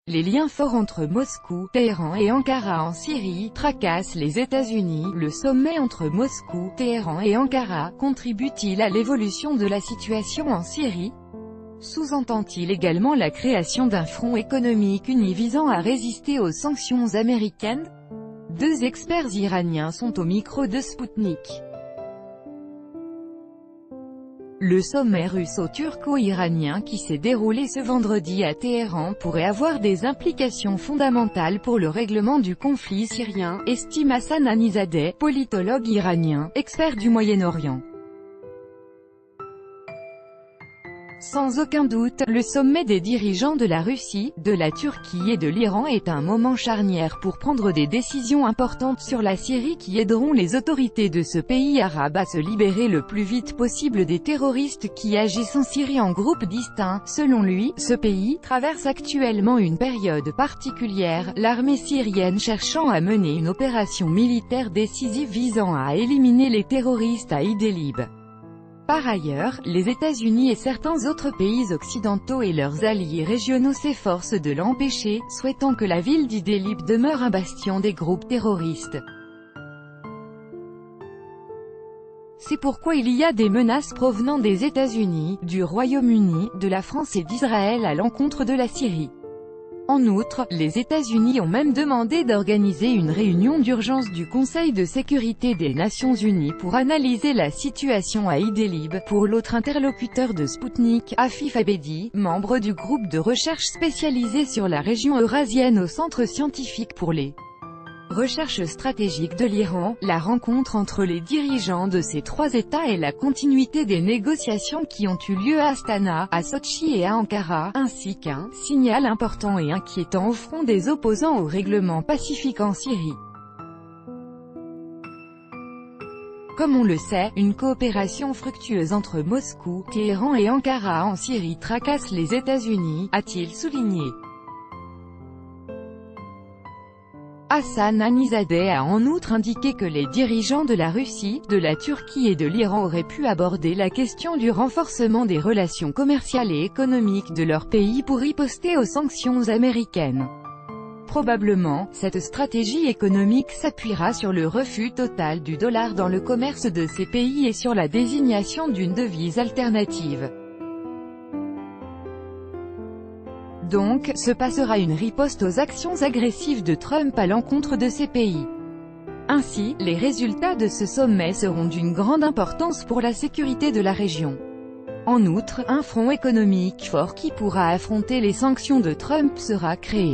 Les liens forts entre Moscou, Téhéran et Ankara en Syrie tracassent les États-Unis. Le sommet entre Moscou, Téhéran et Ankara contribue-t-il à l'évolution de la situation en Syrie? Sous-entend-il également la création d'un front économique uni visant à résister aux sanctions américaines? Deux experts iraniens sont au micro de Sputnik. Le sommet russo-turco-iranien qui s'est déroulé ce vendredi à Téhéran pourrait avoir des implications fondamentales pour le règlement du conflit syrien, estime Hassan Hanizadeh, politologue iranien, expert du Moyen-Orient. Sans aucun doute, le sommet des dirigeants de la Russie, de la Turquie et de l'Iran est un moment charnière pour prendre des décisions importantes sur la Syrie qui aideront les autorités de ce pays arabe à se libérer le plus vite possible des terroristes qui agissent en Syrie en groupes distincts. Selon lui, ce pays traverse actuellement une période particulière, l'armée syrienne cherchant à mener une opération militaire décisive visant à éliminer les terroristes à Idlib. Par ailleurs, les États-Unis et certains autres pays occidentaux et leurs alliés régionaux s'efforcent de l'empêcher, souhaitant que la ville d'Idlib demeure un bastion des groupes terroristes. C'est pourquoi il y a des menaces provenant des États-Unis, du Royaume-Uni, de la France et d'Israël à l'encontre de la Syrie. En outre, les États-Unis ont même demandé d'organiser une réunion d'urgence du Conseil de sécurité des Nations Unies pour analyser la situation à Idlib. Pour l'autre interlocuteur de Sputnik, Afif Abedi, membre du groupe de recherche spécialisé sur la région eurasienne au Centre scientifique pour les recherches stratégiques de l'Iran, la rencontre entre les dirigeants de ces trois États est la continuité des négociations qui ont eu lieu à Astana, à Sotchi et à Ankara, ainsi qu'un signal important et inquiétant au front des opposants au règlement pacifique en Syrie. Comme on le sait, une coopération fructueuse entre Moscou, Téhéran et Ankara en Syrie tracasse les États-Unis, a-t-il souligné. Hassan Hanizadeh a en outre indiqué que les dirigeants de la Russie, de la Turquie et de l'Iran auraient pu aborder la question du renforcement des relations commerciales et économiques de leur pays pour riposter aux sanctions américaines. Probablement, cette stratégie économique s'appuiera sur le refus total du dollar dans le commerce de ces pays et sur la désignation d'une devise alternative. Donc, se passera une riposte aux actions agressives de Trump à l'encontre de ces pays. Ainsi, les résultats de ce sommet seront d'une grande importance pour la sécurité de la région. En outre, un front économique fort qui pourra affronter les sanctions de Trump sera créé.